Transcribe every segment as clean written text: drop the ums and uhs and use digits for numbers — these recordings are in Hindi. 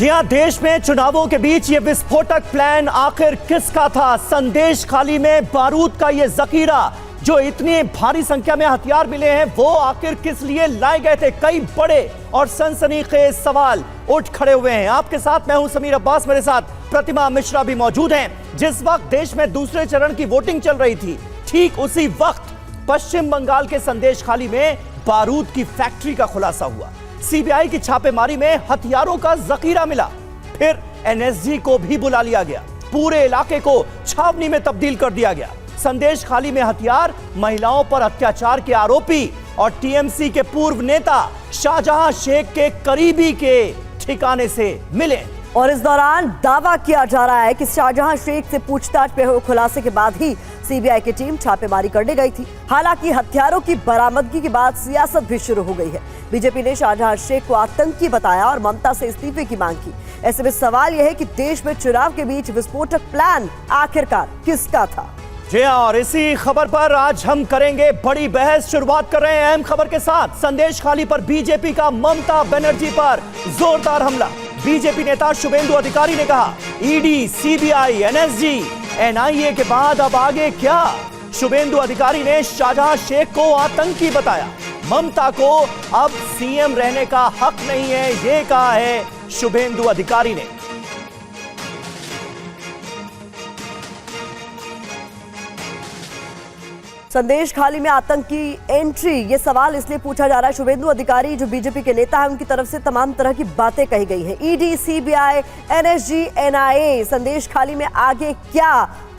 जी हां, देश में चुनावों के बीच ये विस्फोटक प्लान आखिर किसका था? संदेश खाली में बारूद का ये जखीरा, जो इतनी भारी संख्या में हथियार मिले हैं, वो आखिर किस लिए लाए गए थे? कई बड़े और सनसनीखेज सवाल उठ खड़े हुए हैं। आपके साथ मैं हूं समीर अब्बास, मेरे साथ प्रतिमा मिश्रा भी मौजूद हैं। जिस वक्त देश में दूसरे चरण की वोटिंग चल रही थी, ठीक उसी वक्त पश्चिम बंगाल के संदेश खाली में बारूद की फैक्ट्री का खुलासा हुआ। सीबीआई की छापेमारी में हथियारों का जखीरा मिला। फिर एनएसजी को भी बुला लिया गया। पूरे इलाके को छावनी में तब्दील कर दिया गया। संदेश खाली में हथियार महिलाओं पर अत्याचार के आरोपी और टीएमसी के पूर्व नेता शाहजहां शेख के करीबी के ठिकाने से मिले। और इस दौरान दावा किया जा रहा है कि शाहजहां शेख से पूछताछ पे हुए खुलासे के बाद ही सीबीआई की टीम छापेमारी करने गई थी। हालांकि हथियारों की बरामदगी के बाद सियासत भी शुरू हो गई है। बीजेपी ने शाहजहां शेख को आतंकी बताया और ममता से इस्तीफे की मांग की। ऐसे में सवाल यह है कि देश में चुनाव के बीच विस्फोटक प्लान आखिरकार किसका था? जी हां, और इसी खबर पर आज हम करेंगे बड़ी बहस। शुरुआत कर रहे हैं अहम खबर के साथ। संदेश खाली पर बीजेपी का ममता बनर्जी पर जोरदार हमला। बीजेपी नेता शुभेंदु अधिकारी ने कहा, ईडी, सीबीआई, एनएसजी, एनआईए के बाद अब आगे क्या? शुभेंदु अधिकारी ने शाहजहां शेख को आतंकी बताया। ममता को अब सीएम रहने का हक नहीं है, ये कहा है शुभेंदु अधिकारी ने। संदेश खाली में आतंकी एंट्री, ये सवाल इसलिए पूछा जा रहा है। शुभेंदु अधिकारी जो बीजेपी के नेता हैं, उनकी तरफ से तमाम तरह की बातें कही गई हैं। ईडी, सीबीआई, एनएसजी, एनआईए, संदेश खाली में आगे क्या?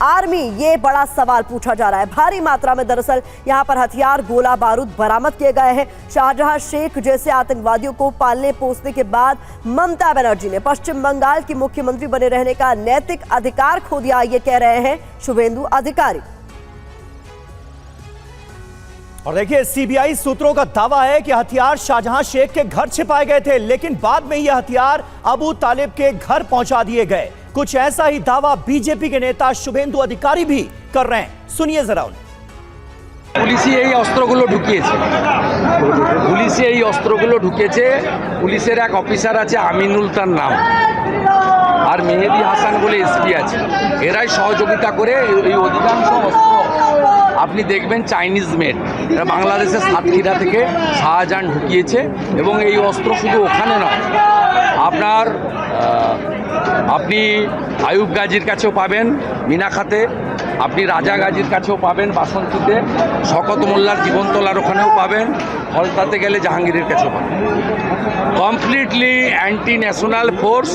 आर्मी, ये बड़ा सवाल पूछा जा रहा है। भारी मात्रा में दरअसल यहां पर हथियार, गोला बारूद बरामद किए गए हैं। शाहजहां शेख जैसे आतंकवादियों को पालने पोसने के बाद ममता बनर्जी ने पश्चिम बंगाल की मुख्यमंत्री बने रहने का नैतिक अधिकार खो दिया, ये कह रहे हैं शुभेंदु अधिकारी। और देखिए, सीबीआई सूत्रों का दावा है कि हथियार शाहजहां शेख के घर छिपाए गए थे, लेकिन बाद में ये हथियार अबू तालिब के घर पहुंचा दिए गए। कुछ ऐसा ही दावा बीजेपी के नेता शुभेंदु अधिकारी भी कर रहे हैं। सुनिए जरा उन्हें। পুলিশই এই অস্ত্রগুলো ঢুকিয়েছে, পুলিশই এই অস্ত্রগুলো ঢুকেছে। পুলিশের এক অফিসার আছে আমিনুল, তার নাম, আর মেহেদি হাসান বলে এসপি আছে। এরাই সহযোগিতা করে এই অধিকাংশ অস্ত্র আপনি দেখবেন চাইনিজ মেড। এরা বাংলাদেশের সাতক্ষীরা থেকে শাহজাহান ঢুকিয়েছে এবং এই অস্ত্র শুধু ওখানে নয়, আপনার আপনি আয়ুব গাজীর কাছেও পাবেন মিনাখাতে, আপনি রাজা গাজীর কাছেও পাবেন বাসন্তীতে, শকত মোল্লার জীবনতলার ওখানেও পাবেন, ফলতাতে গেলে জাহাঙ্গীরের কাছেও পাবেন। কমপ্লিটলি অ্যান্টি ন্যাশনাল ফোর্স,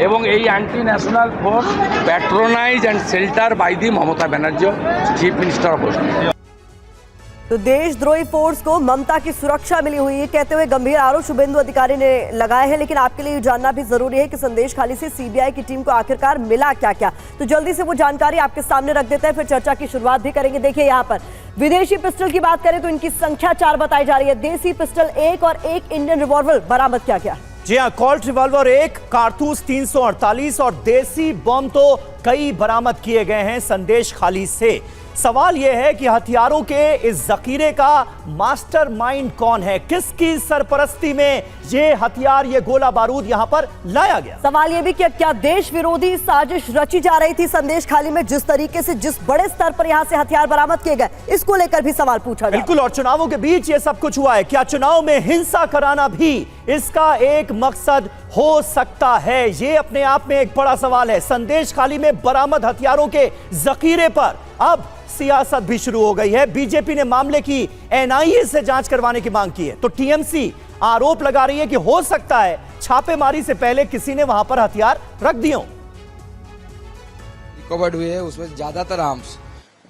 এবং এই anti national force patronise and shelter by the Mamata Banerjee, chief minister of west. तो देशद्रोही फोर्स को ममता की सुरक्षा मिली हुई है कहते हुए गंभीर आरोप शुभेंदु अधिकारी ने लगाए हैं। लेकिन आपके लिए जानना भी जरूरी है कि संदेश खाली से सीबीआई की टीम को आखिरकार मिला क्या क्या। तो जल्दी से वो जानकारी आपके सामने रख देते हैं, फिर चर्चा की शुरुआत भी करेंगे। देखिए, यहाँ पर विदेशी पिस्टल की बात करें तो इनकी संख्या 4 बताई जा रही है। देसी पिस्टल 1 और 1 इंडियन रिवॉल्वर बरामद किया गया। जी हां, कॉल्ट रिवॉल्वर 1, कारतूस 348 और देसी बम तो कई बरामद किए गए हैं संदेश खाली से। सवाल यह है कि हथियारों के इस जखीरे का मास्टरमाइंड कौन है? किसकी सरपरस्ती में ये हथियार, ये गोला बारूद यहां पर लाया गया? सवाल यह भी कि क्या देश विरोधी साजिश रची जा रही थी संदेश खाली में? जिस तरीके से, जिस बड़े स्तर पर यहां से हथियार बरामद किए गए, इसको लेकर भी सवाल पूछा गया। बिल्कुल, और चुनावों के बीच ये सब कुछ हुआ है। क्या चुनाव में हिंसा कराना भी इसका एक मकसद हो सकता है? ये अपने आप में एक बड़ा सवाल है। संदेश खाली में बरामद हथियारों के जखीरे पर अब सियासत भी शुरू हो गई है। बीजेपी ने मामले की एनआईए से जांच करवाने की मांग की है, तो टीएमसी आरोप लगा रही है कि हो सकता है छापेमारी से पहले किसी ने वहां पर हथियार रख दिए हों। रिकवर्ड हुए हैं, उसमें ज्यादातर आर्म्स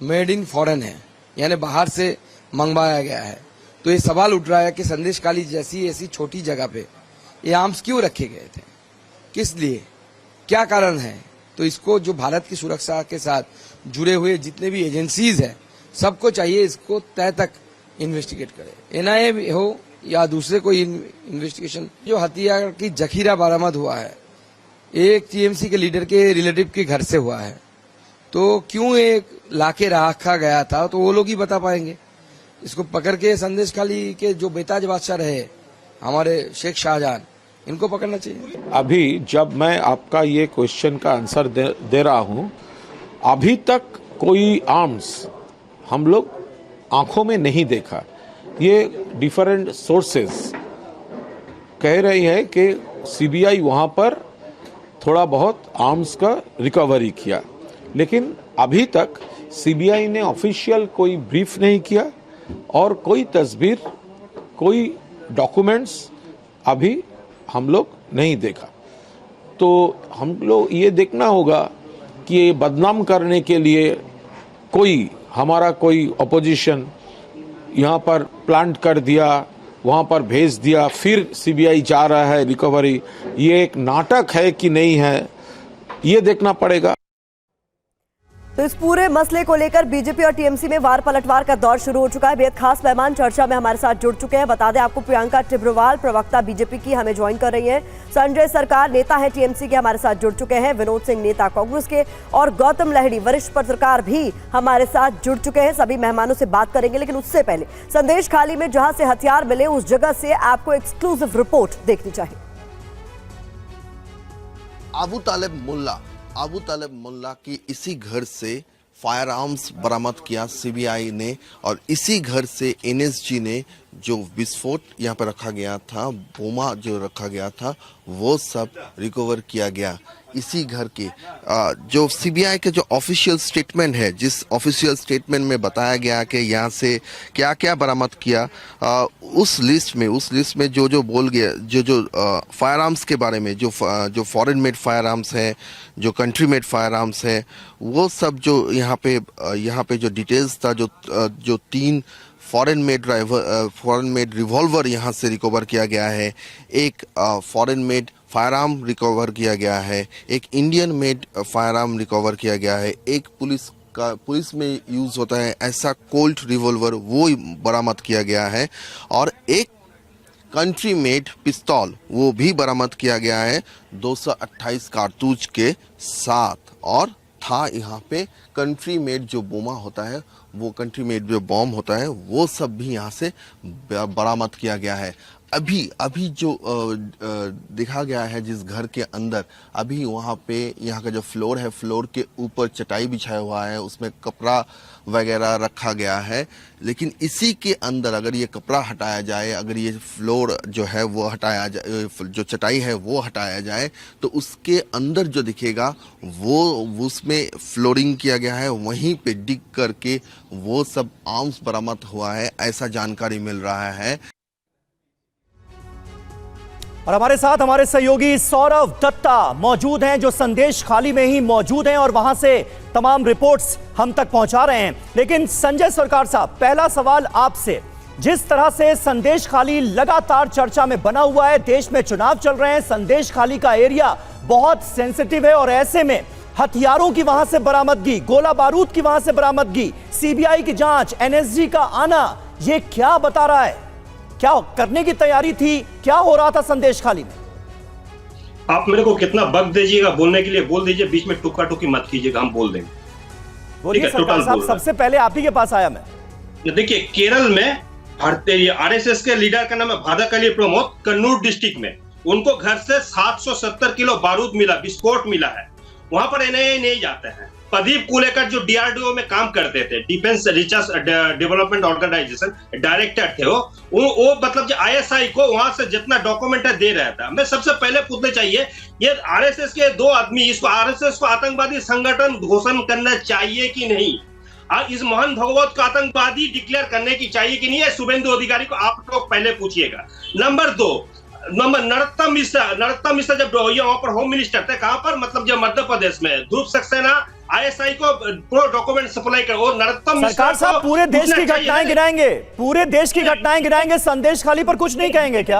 मेड इन फॉरेन है, यानी बाहर से मंगवाया गया है। तो ये सवाल उठ रहा है कि संदेश खाली जैसी ऐसी छोटी जगह पे ये आर्म्स क्यों रखे गए थे, किस लिए, क्या कारण है? तो इसको जो भारत की सुरक्षा के साथ जुड़े हुए जितने भी एजेंसीज हैं, सबको चाहिए इसको तय तक इन्वेस्टिगेट करे। एनआईए हो या दूसरे कोई इन्वेस्टिगेशन। जो हथियार की जखीरा बरामद हुआ है, एक टीएमसी के लीडर के रिलेटिव के घर से हुआ है, तो क्यों एक लाके रखा गया था, तो वो लोग ही बता पाएंगे। इसको पकड़ के संदेश खाली के जो बेताज बादशाह रहे हमारे शेख शाहजहां, इनको पकड़ना चाहिए। अभी जब मैं आपका ये क्वेश्चन का आंसर दे रहा हूँ, अभी तक कोई आर्म्स हम लोग आंखों में नहीं देखा। ये डिफरेंट सोर्सेस कह रही है कि सीबीआई वहाँ पर थोड़ा बहुत आर्म्स का रिकवरी किया, लेकिन अभी तक सीबीआई ने ऑफिशियल कोई ब्रीफ नहीं किया और कोई तस्वीर, कोई डॉक्यूमेंट्स अभी हम लोग नहीं देखा। तो हम लोग ये देखना होगा कि ये बदनाम करने के लिए कोई हमारा कोई अपोजिशन यहाँ पर प्लांट कर दिया, वहाँ पर भेज दिया, फिर सीबीआई जा रहा है रिकवरी, ये एक नाटक है कि नहीं है, ये देखना पड़ेगा। तो इस पूरे मसले को लेकर बीजेपी और टीएमसी में वार पलटवार का दौर शुरू हो चुका है। बेहद खास मेहमान चर्चा में हमारे साथ जुड़ चुके हैं। बता दें आपको, प्रियंका टिब्रोवाल प्रवक्ता बीजेपी की हमें ज्वाइन कर रही हैं। संजय सरकार नेता है टीएमसी के, हमारे साथ जुड़ चुके हैं। विनोद सिंह नेता कांग्रेस के और गौतम लहड़ी वरिष्ठ पत्रकार भी हमारे साथ जुड़ चुके हैं। सभी मेहमानों से बात करेंगे, लेकिन उससे पहले संदेश खाली में जहां से हथियार मिले उस जगह से आपको एक्सक्लूसिव रिपोर्ट देखनी चाहिए। अबू तालिब मुल्ला की इसी घर से फायर आर्म्स बरामद किया सीबीआई ने, और इसी घर से एनएसजी ने जो विस्फोट यहाँ पर रखा गया था, बोमा जो रखा गया था, वो सब रिकवर किया गया इसी घर के। जो सीबीआई के जो ऑफिशियल स्टेटमेंट है, जिस ऑफिशियल स्टेटमेंट में बताया गया कि यहाँ से क्या क्या बरामद किया, उस लिस्ट में जो बोल गया, जो फायर आर्म्स के बारे में, जो फॉरेन मेड फायर आर्म्स हैं, जो कंट्री मेड फायर आर्म्स हैं, वो सब जो यहाँ पे जो डिटेल्स था, जो 3 फॉरेन मेड रिवॉल्वर यहाँ से रिकवर किया गया है, एक foreign made fire arm recover किया गया है, एक Indian made fire arm recover किया गया है, एक पुलिस में यूज होता है ऐसा कोल्ट रिवॉल्वर वो बरामद किया गया है, और एक कंट्री मेड पिस्तौल वो भी बरामद किया गया है 228 कारतूस के साथ। और था यहाँ पे कंट्री मेड जो बोमा होता है, वो कंट्री मेड जो बॉम्ब होता है, वो सब भी यहाँ से बरामद किया गया है। अभी जो देखा गया है जिस घर के अंदर, अभी वहाँ पे यहाँ का जो फ्लोर है, फ्लोर के ऊपर चटाई बिछाया हुआ है, उसमें कपड़ा वगैरह रखा गया है, लेकिन इसी के अंदर अगर ये कपड़ा हटाया जाए, अगर ये फ्लोर जो है वो हटाया जाए, जो चटाई है वो हटाया जाए, तो उसके अंदर जो दिखेगा वो उसमें फ्लोरिंग किया गया है, वहीं पे डिग करके वो सब आर्म्स बरामद हुआ है, ऐसा जानकारी मिल रहा है। और हमारे साथ हमारे सहयोगी सौरभ दत्ता मौजूद हैं, जो संदेश खाली में ही मौजूद हैं और वहां से तमाम रिपोर्ट्स हम तक पहुंचा रहे हैं। लेकिन संजय सरकार साहब, पहला सवाल आपसे, जिस तरह से संदेश खाली लगातार चर्चा में बना हुआ है, देश में चुनाव चल रहे हैं, संदेश खाली का एरिया बहुत सेंसिटिव है और ऐसे में हथियारों की वहां से बरामदगी, गोला बारूद की वहां से बरामदगी, सीबीआई की जांच, एनएसजी का आना, ये क्या बता रहा है? क्या करने की तैयारी थी? क्या हो रहा था संदेश खाली में? आप मेरे को कितना वक्त दीजिएगा बोलने के लिए बोल दीजिए, बीच में टुक्का टुक्की मत कीजिएगा, हम बोल देंगे। बोलिए सरकार साहब, सबसे पहले आप ही के पास आया मैं। देखिए, केरल में आरएसएस के लीडर का नाम है भादाकली प्रमोद, कन्नूर डिस्ट्रिक्ट में उनको घर से 770 किलो बारूद मिला, विस्फोट मिला है। वहां पर एनआईए नहीं जाते हैं। प्रदीप कुलेकर जो डीआरडीओ में काम करते थे, defence research development organisation director थे, वो मतलब आईएसआई को वहां से जितना डॉक्यूमेंट है दे रहा था। मैं सबसे पहले पूछना चाहिए, ये आरएसएस के 2 आदमी इसको आरएसएस को आतंकवादी संगठन घोषणा करना चाहिए कि नहीं? इस मोहन भागवत को आतंकवादी डिक्लेयर करने की चाहिए कि नहीं है? शुभेंदु अधिकारी को आप लोग पहले पूछिएगा। नंबर 2, नरोत्तम मिश्रा जब वहां पर होम मिनिस्टर थे, कहां पर, मतलब जब मध्य प्रदेश में, ध्रुव सक्सेना आईएसआई को पूरा डॉक्यूमेंट सप्लाई कर, और नरोत्तम मिश्रा सरकार साहब पूरे देश की घटनाएं गिनाएंगे, पूरे देश की घटनाएं गिनाएंगे, संदेश खाली पर कुछ नहीं कहेंगे क्या?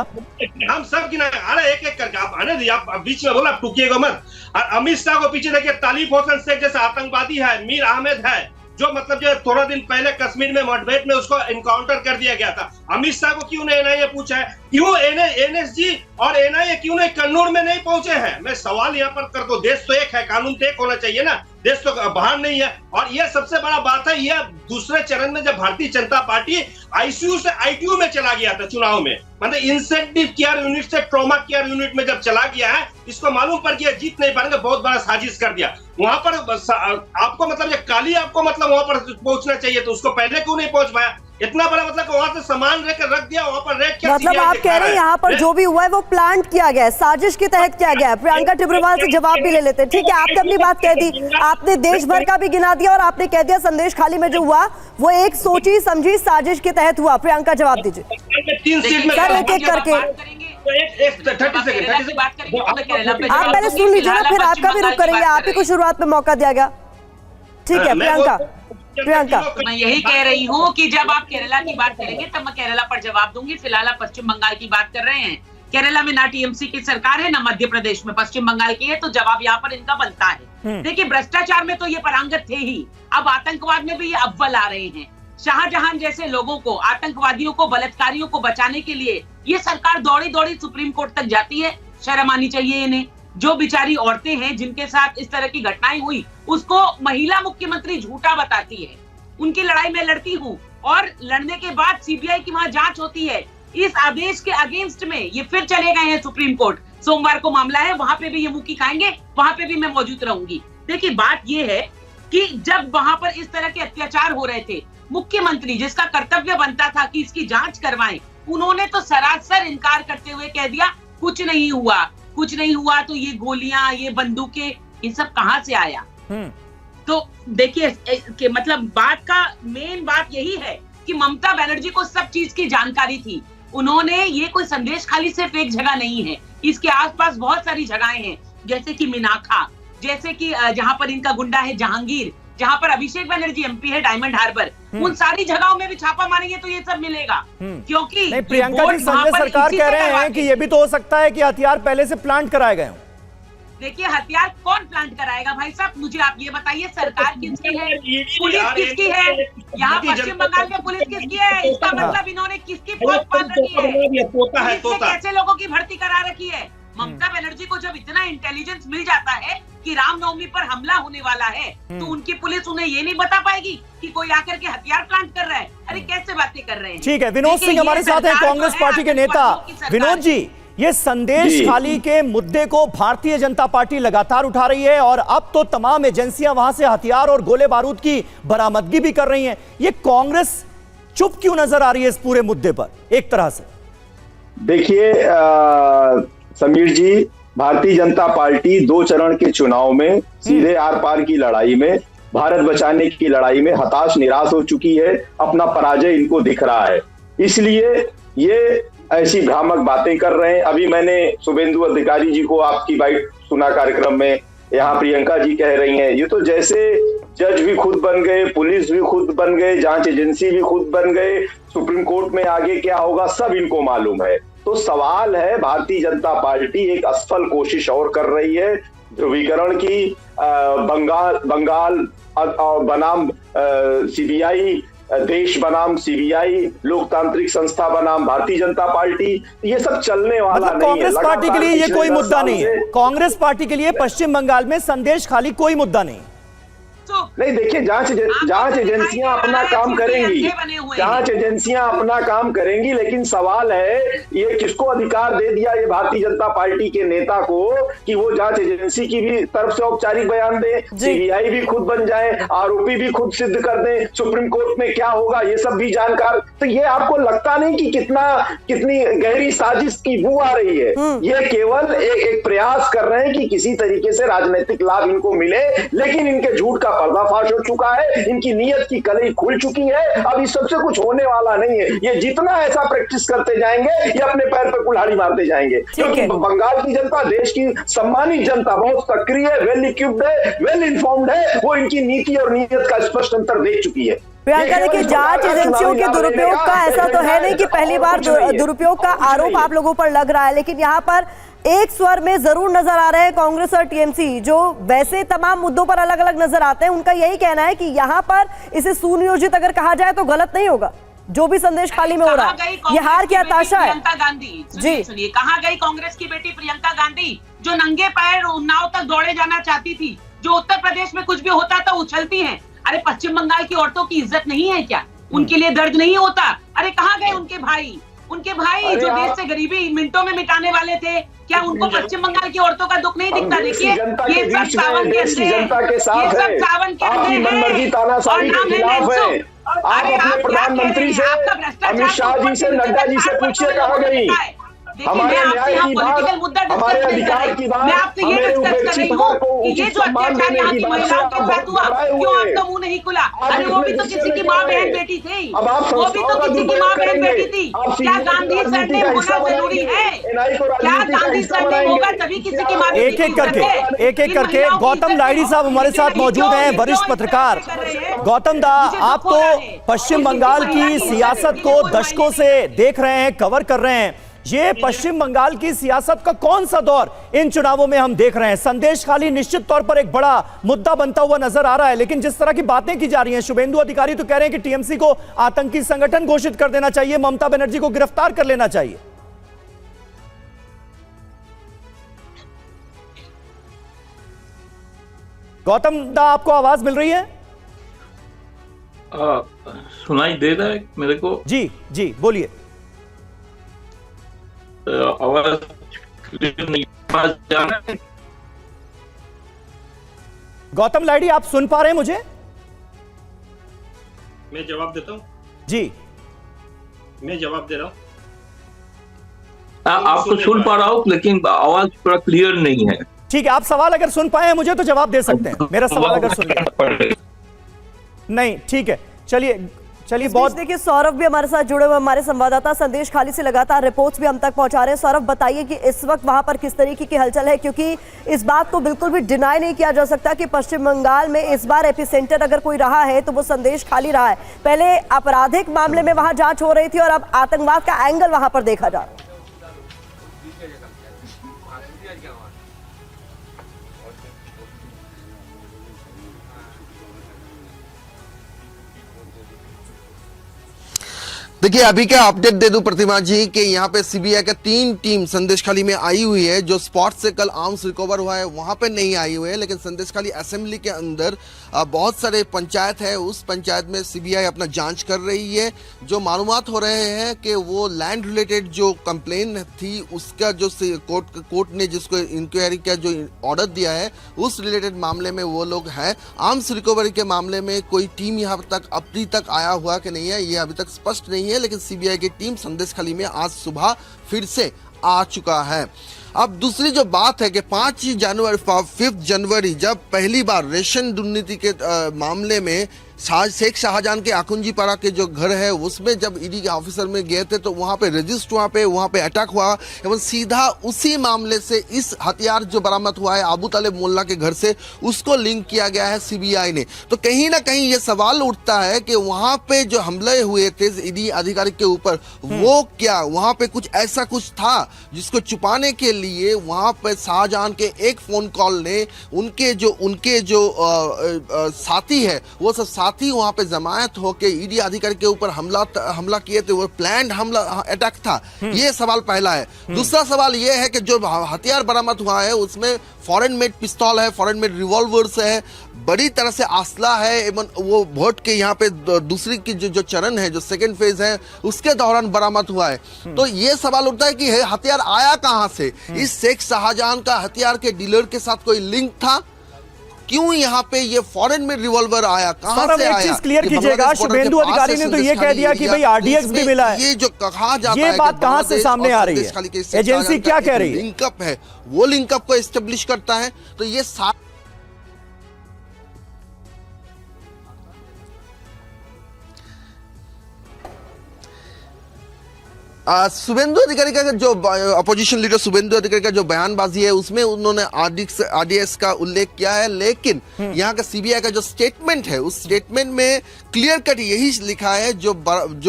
हम सब गिनाएंगे। अरे एक एक करके आप आने दीजिए, आप बीच में बोला, टूकिएगा मत। और अमित शाह को पीछे देखिए, तालिब होसन शेख जैसा आतंकवादी है, मीर अहमद है, जो मतलब जो थोड़ा दिन पहले कश्मीर में मुठभेड़ में उसको एनकाउंटर कर दिया गया था। अमित शाह को क्यों नहीं एनआईए पूछा है? क्यों एनएसजी और एनआईए क्यों नहीं कन्नूर में नहीं पहुंचे हैं? मैं सवाल यहाँ पर कर दो। देश तो एक है, कानून तो एक होना चाहिए ना, देश तो बाहर नहीं है। और यह सबसे बड़ा बात है, यह दूसरे चरण में जब भारतीय जनता पार्टी आईसीयू से आईटीयू में चला गया था चुनाव में, मतलब इंसेंटिव केयर यूनिट से ट्रॉमा केयर यूनिट में जब चला गया है, इसको मालूम पड़ गया जीत नहीं पाएंगे, बहुत बड़ा साजिश कर दिया वहां पर। आपको मतलब ये काली आपको मतलब वहां पर पहुंचना चाहिए, तो उसको पहले क्यों नहीं पहुंच पाया? इतना बड़ा मतलब वहां से सामान रख दिया, वहां पर रेट क्या? मतलब आप कह रहे हैं यहाँ पर जो भी हुआ है वो प्लांट किया गया है, साजिश के तहत किया गया है। प्रियंका टिब्रेवाल से जवाब भी ले लेते हैं। ठीक है, आपने अपनी बात कह दी, आपने देश भर का भी गिना दिया और आपने कह दिया संदेश खाली में जो हुआ वो एक सोची समझी साजिश के तहत हुआ। प्रियंका जवाब दीजिए 3 सीट में, सर एक एक करके। 30 सेकंड आप पहले सुन लीजिए ना, फिर आपका भी रुख करेंगे, आप ही को शुरुआत में मौका दिया गया। ठीक है प्रियंका, मैं यही कह रही हूँ कि जब आप केरला की बात करेंगे तब मैं केरला पर जवाब दूंगी। फिलहाल आप पश्चिम बंगाल की बात कर रहे हैं। केरला में ना टीएमसी की सरकार है, ना मध्य प्रदेश में, पश्चिम बंगाल की है, तो जवाब यहाँ पर इनका बनता है। देखिए, भ्रष्टाचार में तो ये पारंगत थे ही, अब आतंकवाद में भी ये अव्वल आ रहे हैं। शाहजहां जैसे लोगों को, आतंकवादियों को, बलात्कारियों को बचाने के लिए ये सरकार दौड़ी दौड़ी सुप्रीम कोर्ट तक जाती है। शर्म आनी चाहिए इन्हें। जो बेचारी औरतें हैं जिनके साथ इस तरह की घटनाएं हुई, उसको महिला मुख्यमंत्री झूठा बताती है। उनकी लड़ाई मैं लड़ती हूँ और लड़ने के बाद सीबीआई की वहां जांच होती है। इस आदेश के अगेंस्ट में ये फिर चले गए हैं सुप्रीम कोर्ट। सोमवार को मामला है, वहां पे भी ये मुक्की खाएंगे, वहां पे भी मैं मौजूद रहूंगी। देखिए, बात ये है कि जब वहां पर इस तरह के अत्याचार हो रहे थे, मुख्यमंत्री जिसका कर्तव्य बनता था कि इसकी जांच करवाएं, उन्होंने तो सरासर इनकार करते हुए कह दिया कुछ नहीं हुआ, कुछ नहीं हुआ। तो ये गोलियां, ये बंदूकें, ये सब कहां से आया? तो देखिए मतलब बात का मेन बात यही है कि ममता बनर्जी को सब चीज की जानकारी थी। उन्होंने, ये कोई संदेश खाली सिर्फ एक जगह नहीं है, इसके आसपास बहुत सारी जगहें हैं, जैसे कि मिनाखा, जैसे कि जहां पर इनका गुंडा है जहांगीर, जहां पर अभिषेक बनर्जी एमपी है, डायमंड हार्बर, उन सारी जगहों में भी छापा मारेंगे तो ये सब मिलेगा। क्योंकि प्रियंका जी, संजय सरकार कह रहे हैं कि ये भी तो हो सकता है कि हथियार पहले से प्लांट कराए गए हों। देखिए, हथियार कौन प्लांट कराएगा भाई साहब, मुझे आप ये बताइए। सरकार किसकी है, पुलिस किसकी है, यहाँ पश्चिम बंगाल में पुलिस किसकी है? इसका मतलब इन्होंने किसकी फौज पाल रखी है, कैसे लोगों की भर्ती करा रखी है? ममता बनर्जी को जब इतना इंटेलिजेंस मिल जाता है कि रामनवमी पर हमला होने वाला है, तो उनकी पुलिस उन्हें ये नहीं बता पाएगी कि कोई आकर के हथियार प्लांट कर रहा है? अरे कैसे बातें कर रहे हैं। ठीक है, विनोद सिंह हमारे साथ हैं, कांग्रेस पार्टी के नेता। विनोद जी, ये संदेश खाली के मुद्दे को भारतीय जनता पार्टी लगातार उठा रही है और अब तो तमाम एजेंसियां वहां से हथियार और गोले बारूद की बरामदगी भी कर रही हैं। ये कांग्रेस चुप क्यों नजर आ रही है इस पूरे मुद्दे पर एक तरह से? देखिए समीर जी, भारतीय जनता पार्टी 2 चरण के चुनाव में सीधे आर पार की लड़ाई में, भारत बचाने की लड़ाई में हताश निराश हो चुकी है। अपना पराजय इनको दिख रहा है, इसलिए ये ऐसी भ्रामक बातें कर रहे हैं। अभी मैंने शुभेंदु अधिकारी जी को आपकी बाइट सुना कार्यक्रम में, यहाँ प्रियंका जी कह रही हैं ये तो जैसे जज भी खुद बन गए, पुलिस भी खुद बन गए, जांच एजेंसी भी खुद बन गए, सुप्रीम कोर्ट में आगे क्या होगा सब इनको मालूम है। तो सवाल है, भारतीय जनता पार्टी एक असफल कोशिश और कर रही है ध्रुवीकरण की। बंगाल बनाम सीबीआई, देश बनाम सीबीआई, लोकतांत्रिक संस्था बनाम भारतीय जनता पार्टी, ये सब चलने वाला नहीं है। कांग्रेस पार्टी के लिए ये कोई मुद्दा नहीं है। कांग्रेस पार्टी के लिए पश्चिम बंगाल में संदेश खाली कोई मुद्दा नहीं। नहीं, देखिए, जांच एजेंसियां अपना काम करेंगी, जांच एजेंसियां अपना काम करेंगी, लेकिन सवाल है ये किसको अधिकार दे दिया ये भारतीय जनता पार्टी के नेता को कि वो जांच एजेंसी की भी तरफ से औपचारिक बयान दे, सीबीआई भी खुद बन जाए, आरोपी भी खुद सिद्ध कर दे, सुप्रीम कोर्ट में क्या होगा ये सब भी जानकार। तो ये आपको लगता नहीं कि कितनी गहरी साजिश की बू आ रही है? ये केवल एक प्रयास कर रहे हैं कि किसी तरीके से राजनीतिक लाभ इनको मिले, लेकिन इनके झूठ का पर्दाफाश हो चुका है, इनकी नीयत की कलई खुल चुकी है। अब इस सबसे कुछ होने वाला नहीं है। ये जितना ऐसा प्रैक्टिस करते जाएंगे, ये अपने पैर पर कुल्हाड़ी मारते जाएंगे, क्योंकि बंगाल की जनता, देश की सम्मानित जनता बहुत सक्रिय है, वेल इक्विप्ड है, वेल इन्फॉर्म्ड है, वो इनकी नीति और नीयत का स्पष्ट अंतर देख चुकी है। प्रियंका, देखिए, जांच एजेंसियों के दुरुपयोग का ऐसा तो है नहीं कि पहली बार दुरुपयोग का आरोप आप लोगों पर लग रहा है, लेकिन यहाँ पर एक स्वर में जरूर नजर आ रहे हैं कांग्रेस और टीएमसी, जो वैसे तमाम मुद्दों पर अलग अलग नजर आते हैं। उनका यही कहना है कि यहाँ पर इसे सुनियोजित अगर कहा जाए तो गलत नहीं होगा। जो भी संदेश खाली में हो रहा है, ये हार की हताशा है। प्रियंका गांधी, जी सुनिए, कहाँ गई कांग्रेस की बेटी प्रियंका गांधी जो नंगे पैर उन्नाव तक दौड़े जाना चाहती थी, जो उत्तर प्रदेश में कुछ भी होता था उछलती हैं? अरे पश्चिम बंगाल की औरतों की इज्जत नहीं है क्या? उनके लिए दर्द नहीं होता? अरे कहाँ गए उनके भाई जो देश से गरीबी मिनटों में मिटाने वाले थे? क्या उनको पश्चिम बंगाल की औरतों का दुख नहीं दिखता? देखिए, ये सब सावन के अंधे हैं, ये सब सावन के अंधे हैं और नाम है मनसुख। आप अपने प्रधानमंत्री से, अमित शाह जी से, नड्डा जी से पूछिए कहाँ गई? हमारे न्याय की बात, हमारे अधिकार की बात, मैं आपसे ये डिस्कस कर रही हूँ कि ये जो अत्याचार यहाँ की महिलाओं के साथ हुआ, क्यों आपका मुंह नहीं खुला? अरे वो भी तो किसी की माँ बहन बेटी थी, वो भी तो किसी की माँ बहन बेटी थी। क्या गांधी सरनेम होना जरूरी है? क्या गांधी सरनेम होगा तभी किसी की माँ बेटी? एक एक करके गौतम लाहिड़ी साहब हमारे साथ मौजूद हैं, वरिष्ठ पत्रकार। गौतम दा, आप तो पश्चिम बंगाल की सियासत को दशकों से देख रहे हैं, कवर कर रहे हैं। ये पश्चिम बंगाल की सियासत का कौन सा दौर इन चुनावों में हम देख रहे हैं? संदेश खाली निश्चित तौर पर एक बड़ा मुद्दा बनता हुआ नजर आ रहा है, लेकिन जिस तरह की बातें की जा रही हैं, शुभेंदु अधिकारी तो कह रहे हैं कि टीएमसी को आतंकी संगठन घोषित कर देना चाहिए, ममता बनर्जी को गिरफ्तार कर लेना चाहिए। गौतम दा, आपको आवाज मिल रही है? सुनाई दे रहा है मेरे को? जी जी, बोलिए। आवाज नहीं जा रहा है। गौतम लाहिड़ी, आप सुन पा रहे हैं मुझे? मैं जवाब देता हूँ। जी, मैं जवाब दे रहा हूँ। आपको सुन पा रहा हूँ, लेकिन आवाज पूरा क्लियर नहीं है। ठीक है, आप सवाल अगर सुन पाए हैं मुझे तो जवाब दे सकते हैं। मेरा सवाल अगर सुन लिया नहीं, ठीक है, चलिए बहुत। देखिए, सौरभ भी हमारे साथ जुड़े हुए, हमारे संवाददाता संदेश खाली से लगातार रिपोर्ट्स भी हम तक पहुंचा रहे हैं। सौरभ, बताइए कि इस वक्त वहां पर किस तरीके की हलचल है, क्योंकि इस बात को बिल्कुल भी डिनाई नहीं किया जा सकता कि पश्चिम बंगाल में इस बार एपिसेंटर अगर कोई रहा है तो वो संदेश खाली रहा है। पहले आपराधिक मामले में वहां जांच हो रही थी और अब आतंकवाद का एंगल वहां पर देखा जा रहा है। देखिए, अभी का अपडेट दे दूं प्रतिमा जी कि यहाँ पे सीबीआई का 3 टीम संदेशखाली में आई हुई है। जो स्पॉट से कल आर्म्स रिकवर हुआ है वहां पे नहीं आई हुई है, लेकिन संदेशखाली असेंबली के अंदर बहुत सारे पंचायत है, उस पंचायत में सीबीआई अपना जांच कर रही है। जो मालूमात हो रहे हैं कि वो लैंड रिलेटेड जो कंप्लेन थी उसका जो कोर्ट ने जिसको इंक्वायरी का जो ऑर्डर दिया है उस रिलेटेड मामले में वो लोग हैं। आर्म्स रिकवरी के मामले में कोई टीम यहाँ तक अभी तक आया हुआ कि नहीं है ये अभी तक स्पष्ट नहीं है, लेकिन सीबीआई की टीम संदेशखाली में आज सुबह फिर से आ चुका है। अब दूसरी जो बात है कि 5 जनवरी जब पहली बार रेशन दुर्नीति के मामले में शेख शाहजहां के आकुंजीपाड़ा के जो घर है उसमें जब ईडी के ऑफिसर में गए थे तो वहां पे रजिस्ट वहां पे अटैक हुआ एवं सीधा उसी मामले से इस हथियार जो बरामद हुआ है अबू तालिब मोल्ला के घर से उसको लिंक किया गया है सीबीआई ने। तो कहीं ना कहीं ये सवाल उठता है कि वहां पे जो हमले हुए थे ईडी अधिकारी के ऊपर वो क्या वहां पे कुछ ऐसा कुछ था जिसको छुपाने के लिए वहां पे शाहजहां के एक फोन कॉल ने उनके जो साथी है वो सब साथी वहां पे जमायत होके ईडी अधिकारी के ऊपर हमला किए थे, वो प्लान्ड हमला अटैक था। ये सवाल पहला है। दूसरा सवाल ये है कि जो हथियार बरामद हुआ है उसमें फॉरेन मेड पिस्तौल है, फॉरेन मेड रिवॉल्वर्स है, बड़ी तरह से असला है एवं वो वोट के यहाँ पे दूसरी की जो चरण है जो सेकेंड फेज है उसके दौरान बरामद हुआ है। तो ये सवाल उठता है कि हथियार आया कहां से? इस शेख शाहजहां का हथियार के डीलर के साथ कोई लिंक था? क्यों यहाँ पे ये फॉरेन में रिवॉल्वर आया, कहां से आया? चीज क्लियर कीजिएगा, शुभेंदु अधिकारी ने तो ये कह दिया कि भाई आरडीएक्स भी मिला है। ये जो कहा जाता है ये बात कहां से सामने आ रही है? एजेंसी क्या कह रही है? लिंकअप है, वो लिंकअप को एस्टेब्लिश करता है। तो ये शुभेंदु अधिकारी का जो अपोजिशन लीडर शुभेंदु अधिकारी का जो बयानबाजी है उसमें उन्होंने आरडीएक्स का उल्लेख किया है, लेकिन यहाँ का सीबीआई का जो स्टेटमेंट है उस स्टेटमेंट में क्लियर कट यही लिखा है जो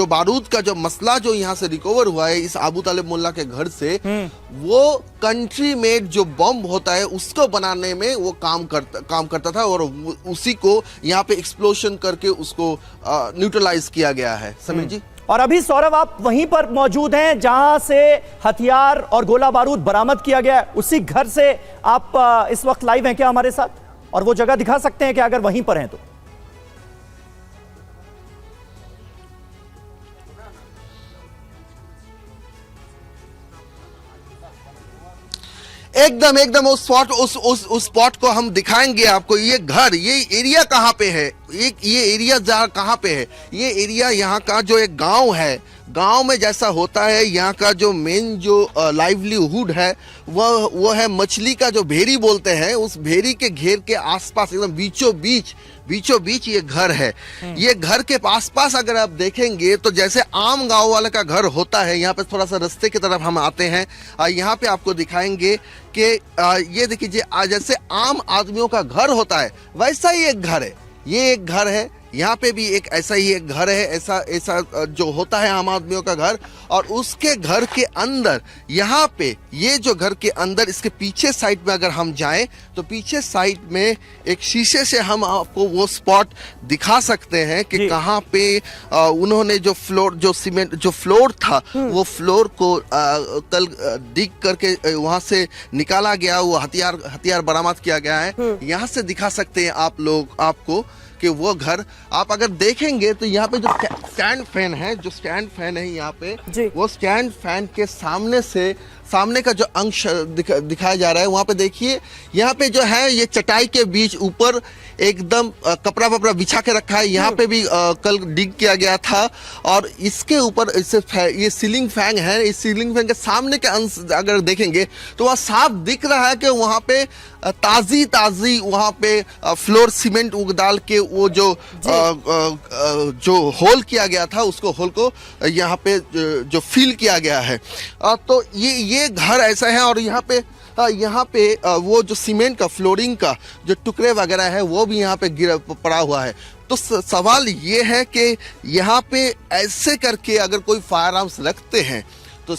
बारूद का जो मसला जो यहाँ से रिकवर हुआ है इस अबू तालिब मोल्ला के घर से वो कंट्री मेड जो बम होता है उसको बनाने में वो काम करता था और उसी को यहाँ पे एक्सप्लोजन करके उसको न्यूट्रलाइज किया गया है। समीर जी और अभी सौरभ आप वहीं पर मौजूद हैं जहां से हथियार और गोला बारूद बरामद किया गया है, उसी घर से आप इस वक्त लाइव हैं क्या हमारे साथ? और वो जगह दिखा सकते हैं कि अगर वहीं पर हैं तो? एकदम एकदम उस स्पॉट उस स्पॉट को हम दिखाएंगे आपको। ये घर, ये एरिया कहाँ पे है, ये एरिया जहाँ कहाँ पे है, ये एरिया यहाँ का जो एक गांव है, गांव में जैसा होता है यहाँ का जो मेन जो लाइवलीहुड है वो है मछली का जो भेरी बोलते हैं, उस भेरी के घेर के आसपास एकदम बीचों बीच ये घर है। ये घर के पास अगर आप देखेंगे तो जैसे आम गांव वाले का घर होता है, यहाँ पे थोड़ा सा रास्ते की तरफ हम आते हैं, यहाँ पे आपको दिखाएंगे कि ये देखिए जैसे आम आदमियों का घर होता है वैसा ही एक घर है। ये एक घर है, यहाँ पे भी एक ऐसा ही एक घर है, ऐसा जो होता है आम आदमियों का घर। और उसके घर के अंदर यहाँ पे ये जो घर के अंदर इसके पीछे साइड में अगर हम जाएं तो पीछे साइड में एक शीशे से हम आपको वो स्पॉट दिखा सकते हैं कि कहाँ पे उन्होंने जो फ्लोर, जो सीमेंट जो फ्लोर था वो फ्लोर को कल डिग करके वहां से निकाला गया, वो हथियार बरामद किया गया है। यहाँ से दिखा सकते हैं आप लोग आपको कि वो घर आप अगर देखेंगे तो यहाँ पे जो स्टैंड फैन है यहाँ पे, वो स्टैंड फैन के सामने का जो अंश दिखाया जा रहा है, वहाँ पे देखिए यहाँ पे जो है ये चटाई के बीच ऊपर एकदम कपड़ा वपड़ा बिछा के रखा है। यहाँ पे भी कल डिग किया गया था और इसके ऊपर ये सीलिंग फैन है। इस सीलिंग फैन के सामने के अंश अगर देखेंगे तो वह साफ दिख रहा है कि वहाँ पे ताजी वहाँ पे फ्लोर सीमेंट डाल के वो जो होल किया गया था उसको होल को यहाँ पे जो फिल किया गया है। तो ये घर ऐसा है और यहाँ पे वो जो सीमेंट का फ्लोरिंग का जो टुकड़े वगैरह है वो भी यहाँ पे पड़ा हुआ है। तो सवाल ये है कि यहाँ पे ऐसे करके अगर कोई फायर आर्म्स रखते हैं तो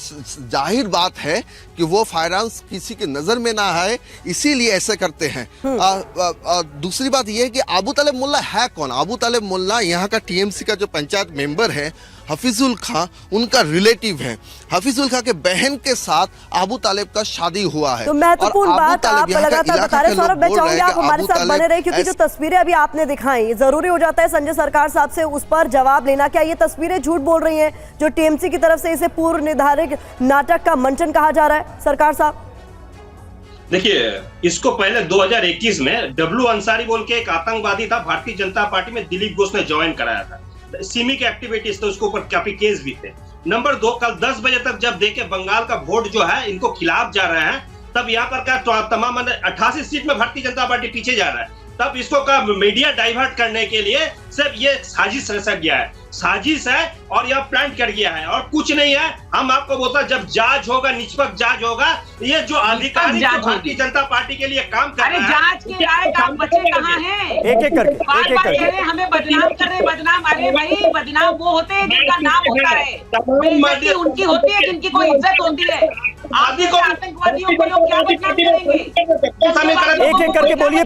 जाहिर बात है कि वो फायर आर्म्स किसी की नजर में ना आए, इसीलिए ऐसे करते हैं। दूसरी बात यह है कि अबू तालिब मुल्ला है कौन? अबू तालिब मुल्ला यहाँ का टीएमसी का जो पंचायत मेंबर है हफीजुल खां, उनका रिलेटिव है। हफीजुल खां के बहन के साथ अबू तालिब का शादी हुआ है। तो महत्वपूर्ण बात आप लगातार बता रहे सौरभ, मैं चाहूंगी आप हमारे साथ बने रहे क्योंकि जो तस्वीरें अभी आपने दिखाई, जरूरी हो जाता है संजय सरकार साहब से उस पर जवाब लेना। क्या ये तस्वीरें झूठ बोल रही हैं जो टीएमसी की तरफ से इसे पूर्व निर्धारित नाटक का मंचन कहा जा रहा है सरकार साहब? देखिए, इसको पहले 2021 में डब्लू अंसारी बोल के एक आतंकवादी था, भारतीय जनता पार्टी में दिलीप घोष ने ज्वाइन कराया था। सिमी के एक्टिविटीज थे, उसके ऊपर काफी केस भी थे। नंबर 2, कल 10 बजे तक जब देखे बंगाल का वोट जो है इनको खिलाफ जा रहे हैं, तब यहाँ पर क्या तमाम 88 सीट में भारतीय जनता पार्टी पीछे जा रहा है, तब इसको का मीडिया डाइवर्ट करने के लिए सिर्फ ये साजिश रचा गया है, साजिश है और यह प्लान कर गया है और कुछ नहीं है। हम आपको बोलता जब जांच होगा, निष्पक्ष जांच होगा, ये जो अधिकारी भारतीय जनता पार्टी के लिए काम कर रहे हैं, जांच के लायक आप बच्चे कहाँ हैं? एक करके हमें बदनाम कर रहे, बदनाम। अरे भाई, बदनाम वो होते हैं जिनका नाम होता है, बेइज्जती उनकी होती है जिनकी कोई इज्जत होती है। आतंकवादियों को लोग क्या बदनाम करेंगे? एक करके बोलिए।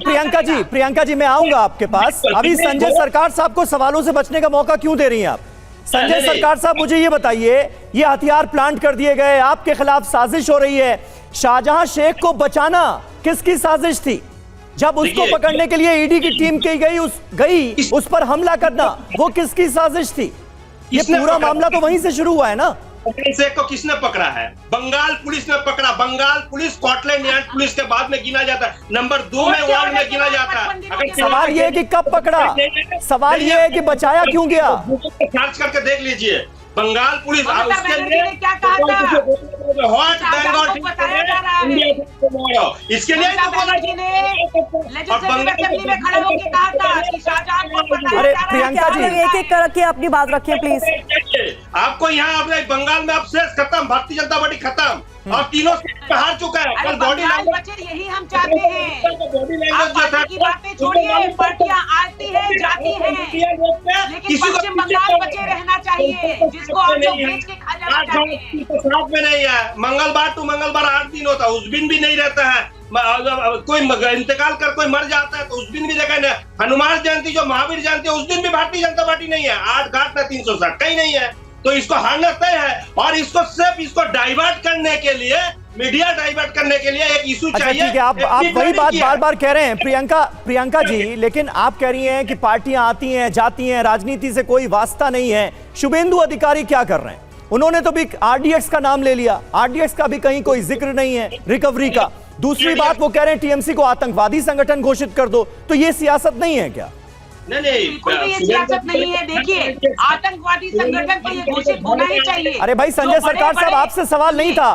प्रियंका जी मैं आऊंगा आपके पास। अभी संजय सरकार साहब को सवालों से बचने का मौका क्यों दे रही हैं आप? संजय सरकार साहब मुझे ये बताइए, ये हथियार प्लांट कर दिए गए, आपके खिलाफ साजिश हो रही है, शाहजहां शेख को बचाना किसकी साजिश थी? जब उसको पकड़ने के लिए ईडी की टीम गई उस पर हमला करना, वो किसकी साजिश थी? ये पूरा मामला तो वहीं से शुरू हुआ है ना। शेख को किसने पकड़ा है? बंगाल पुलिस ने पकड़ा। Bengal police Scotland Yard police के बाद में गिना जाता है, नंबर 2 में वार्ड में गिना जाता है। सवाल ये है कि कब पकड़ा, सवाल ये है कि बचाया क्यों गया? सर्च करके देख लीजिए। बंगाल पुलिस उसके लिए क्या कहा था? हॉट बंगाल इसके लिए अरे प्रियंका जी एक करके अपनी बात रखिए प्लीज। आपको यहाँ बंगाल में अब शेष खत्म, भारतीय जनता पार्टी खत्म और तीनों से हार चुका है। कल बॉडी लैंग्वेज यही हम चाहते हैं। बॉडी लैंग्वेज जो था की बातें छोड़िए, पार्टियां आती है जाती है, लेकिन पश्चिम बंगाल बचे रहना चाहिए जिसको आप लोग बेच के खा जाना चाहते हैं। साथ में नहीं है। मंगलवार टू मंगलवार 8 दिन होता है, उस दिन भी नहीं रहता है। कोई इंतकाल कर कोई मर जाता है तो उस दिन भी देखा नहीं। हनुमान जयंती जो महावीर जयंती है उस दिन भी भारतीय जनता पार्टी नहीं है। 8 घाट ना 360 कहीं नहीं है। तो इसको हारना तय है। और इसको सिर्फ इसको डाइवर्ट करने के लिए, मीडिया डाइवर्ट करने के लिए एक इशू चाहिए। ठीक है, आप वही बात बार बार कह रहे हैं प्रियंका जी, लेकिन आप कह रही हैं कि पार्टियां आती हैं जाती हैं, राजनीति से कोई वास्ता नहीं है। शुभेंदु अधिकारी क्या कर रहे हैं? उन्होंने तो भी आरडीएक्स का नाम ले लिया, आरडीएक्स का भी कहीं कोई जिक्र नहीं है, रिकवरी का। दूसरी बात, वो कह रहे हैं टीएमसी को आतंकवादी संगठन घोषित कर दो। तो ये सियासत नहीं है क्या? नहीं, बिल्कुल भी ये सियासत नहीं है। देखिए, आतंकवादी संगठन तो ये घोषित होना ही चाहिए। अरे भाई संजय सरकार साहब, आपसे सवाल नहीं था,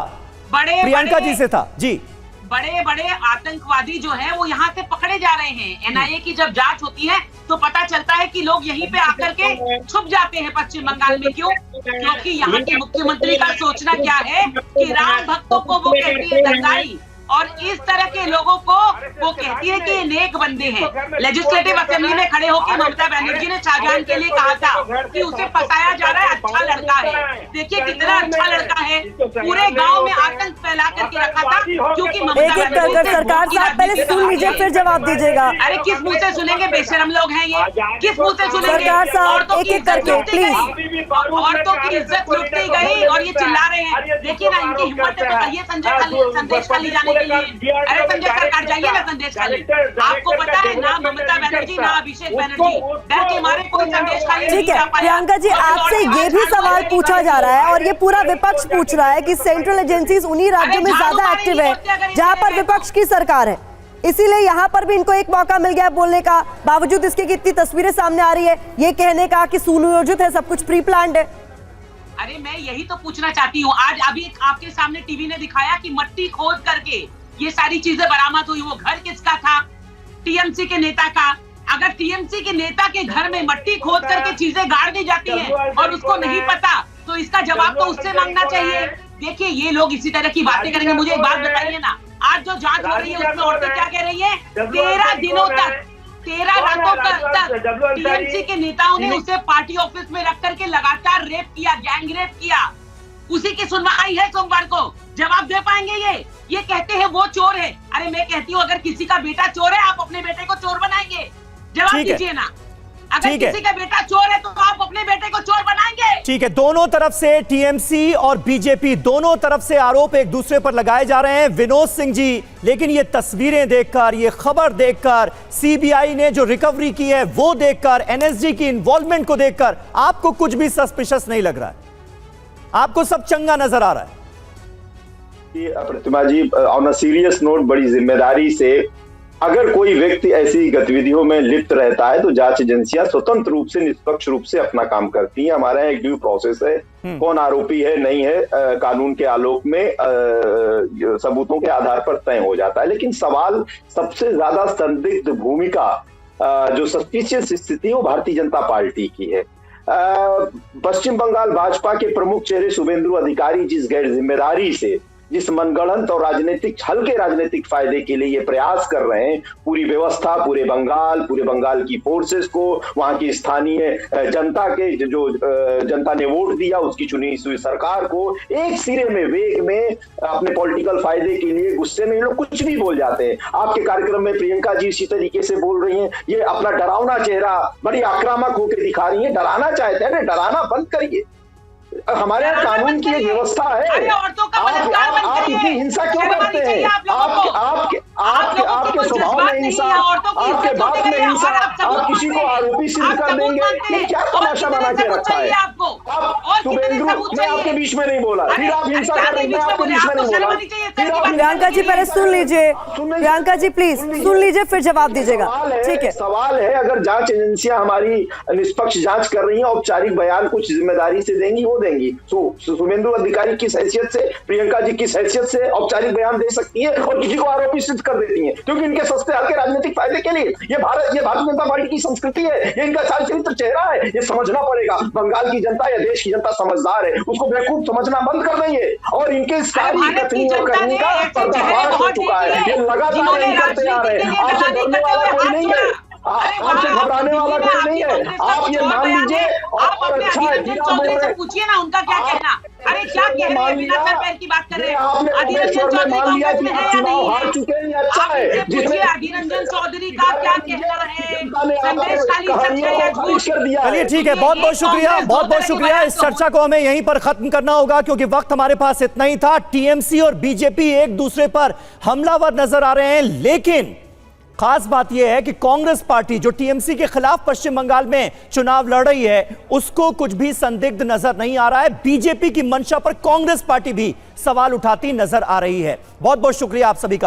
प्रियंका जी से था। जी, बड़े बड़े आतंकवादी जो हैं वो यहाँ से पकड़े जा रहे हैं। एनआईए की जब जांच होती है तो पता चलता है कि लोग यहीं पे आकर के छुप जाते हैं पश्चिम बंगाल में। क्यों? क्योंकि यहाँ के मुख्यमंत्री का सोचना क्या है कि राम भक्तों को वो कहती है दंगाई, और इस तरह के लोगों को वो कहती है कि ये नेक बंदे हैं। लेजिस्लेटिव असेंबली में खड़े होकर ममता बनर्जी ने शाहजहां के लिए कहा था कि उसे फंसाया जा रहा है, अच्छा लड़का है। देखिए कितना अच्छा लड़का है, पूरे गांव में आतंक फैला करके रखा था क्योंकि ममता बनर्जी। सरकार साहब पहले सुन लीजिए फिर जवाब दीजिएगा। अरे किस मुंह से सुनेंगे? बेशरम लोग हैं ये, किस मुंह से सुनेंगे? सरकार साहब औरतों की एक-एक इज्जत करके लूटी प्लीज। गई, औरतों की इज्जत लूटी गई और ये चिल्ला रहे हैं। देखिए ना, इनकी हिम्मत है तो कहिए संदेश खाली जाने के लिए। अरे संजय सरकार जाइए ना संदेश खाली। आपको पता है ना ममता बनर्जी ना अभिषेक बनर्जी डर के मारे कोई संदेश खाली नहीं ठीक है जा पाया। प्रियंका जी, आपसे ये भी सवाल पूछा जा रहा है और ये पूरा विपक्ष पूछ रहा है कि सेंट्रल एजेंसीज उन्हीं राज्यों में ज्यादा एक्टिव है जहां पर विपक्ष की सरकार है, इसीलिए यहाँ पर भी इनको एक मौका मिल गया बोलने का, बावजूद इसके कि इतनी तस्वीरें सामने आ रही है ये कहने का कि सुनियोजित है, सब कुछ प्री प्लान्ड है। अरे मैं यही तो पूछना चाहती हूँ। आज अभी आपके सामने टीवी ने दिखाया कि मट्टी खोद करके ये सारी चीजें बरामद हुई। वो घर किसका था? टीएमसी के नेता का। अगर टीएमसी के नेता के घर में मट्टी खोद करके चीजें गाड़ दी जाती हैं और उसको नहीं पता, तो इसका जवाब तो उससे मांगना चाहिए। देखिए ये लोग इसी तरह की बातें करेंगे। मुझे एक बात बताइए ना, आज जो जांच हो रही है उसमें औरतें क्या कह रही है? 13 दिनों तक, 13 रातों तक टीएमसी के नेताओं ने उसे पार्टी ऑफिस में रख करके लगातार रेप किया, गैंग रेप किया। उसी की सुनवाई है सोमवार को। जवाब दे पाएंगे ये कहते हैं वो चोर है। अरे मैं कहती हूँ अगर किसी का बेटा चोर है आप अपने बेटे को चोर बनाएंगे? जवाब दीजिए ना। अगर किसी का बेटा चोर है तो आप अपने बेटे को चोर बनाएंगे? ठीक है, दोनों तरफ से टीएमसी और बीजेपी दोनों तरफ से आरोप एक दूसरे पर लगाए जा रहे हैं विनोद सिंह जी। लेकिन ये तस्वीरें देखकर, ये खबर देखकर, सीबीआई ने जो रिकवरी की है वो देखकर, एनएसजी की इन्वॉल्वमेंट को देखकर आपको कुछ भी सस्पिशियस नहीं लग रहा है? आपको सब चंगा नजर आ रहा है? प्रतिमा जी, ऑन अ सीरियस नोट, बड़ी जिम्मेदारी से अगर कोई व्यक्ति ऐसी गतिविधियों में लिप्त रहता है तो जांच एजेंसियां स्वतंत्र रूप से, निष्पक्ष रूप से अपना काम करती हैं। हमारे यहाँ एक ड्यू प्रोसेस है, कौन आरोपी है नहीं है कानून के आलोक में सबूतों के आधार पर तय हो जाता है। लेकिन सवाल सबसे ज्यादा संदिग्ध भूमिका जो सस्पिशियस स्थिति है वो भारतीय जनता पार्टी की है। पश्चिम बंगाल भाजपा के प्रमुख चेहरे शुभेंदु अधिकारी जिस गैर जिम्मेदारी से, जिस मनगढ़ंत और हल्के राजनीतिक फायदे के लिए ये प्रयास कर रहे हैं, पूरी व्यवस्था, पूरे बंगाल की फोर्सेस को, वहां की स्थानीय जनता के जो जनता ने वोट दिया उसकी चुनी हुई सरकार को एक सिरे में, वेग में, अपने पॉलिटिकल फायदे के लिए गुस्से में लोग कुछ भी बोल जाते हैं। आपके कार्यक्रम में प्रियंका जी इसी तरीके से बोल रही हैं, ये अपना डरावना चेहरा बड़ी आक्रामक होकर दिखा रही है। डराना चाहते हैं, डराना बंद करिए। हमारे यहाँ कानून की एक व्यवस्था है। आप इतनी हिंसा क्यों करते हैं? आपके स्वभाव में हिंसा, आपके बात में हिंसा, आप किसी को आरोपी सिद्ध कर देंगे, ये क्या तमाशा बना के रखा है? आप शुभेंदु, मैं आपके बीच में नहीं बोला, फिर आप हिंसा कर रहे हैं, मैं आपके बीच में नहीं बोला। प्रियंका जी पहले सुन लीजिए, प्रियंका जी प्लीज सुन लीजिए फिर जवाब दीजिएगा। ठीक है, सवाल है अगर जांच एजेंसियां हमारी निष्पक्ष जांच कर रही हैं, औपचारिक बयान कुछ जिम्मेदारी से देंगी वो देंगी। शुभेंदु अधिकारी किस हैसियत से, प्रियंका जी किस हैसियत से औपचारिक बयान दे सकती है और किसी को आरोपी सिद्ध कर देती है? क्योंकि इनके सस्ते हल्के राजनीतिक फायदे के लिए ये भारतीय जनता पार्टी की संस्कृति है, ये इनका चाल चरित्र चेहरा है। ये समझना पड़ेगा। बंगाल की जनता या देश की जनता समझदार है, उसको बेवकूफ समझना बंद कर देंगे। और इनके सारी कथनियों करने का पर्दाफाश हो चुका है। ये लगातार यही करते आ रहे हैं। आपसे डरने वाला कोई नहीं है, आपसे घबराने वाला कोई नहीं है। आप ये मान लीजिए और अच्छा है, पूछिए ना उनका क्या कहना। अरे क्या कह रहे हैं? बिना सर पैर की बात कर रहे हैं। आपने अधीर रंजन चौधरी मान लिया कि कांग्रेस में है या चुनाव नहीं हार है? चुके हैं, अच्छा है। पूछिए अधीर रंजन चौधरी का क्या कहना है? ने संदेश खाली कहानियों सच्चाई या को खारिज कर दिया चलिए है। ठीक है, बहुत बहुत शुक्रिया, बहुत बहुत शुक्रिया। इस चर्चा को हमें यहीं पर खत्म करना होगा क्योंकि वक्त हमारे पास इतना ही था। टीएमसी और बीजेपी एक दूसरे पर हमलावर नजर आ रहे हैं, लेकिन खास बात यह है कि कांग्रेस पार्टी जो टीएमसी के खिलाफ पश्चिम बंगाल में चुनाव लड़ रही है उसको कुछ भी संदिग्ध नजर नहीं आ रहा है। बीजेपी की मंशा पर कांग्रेस पार्टी भी सवाल उठाती नजर आ रही है। बहुत बहुत शुक्रिया आप सभी का।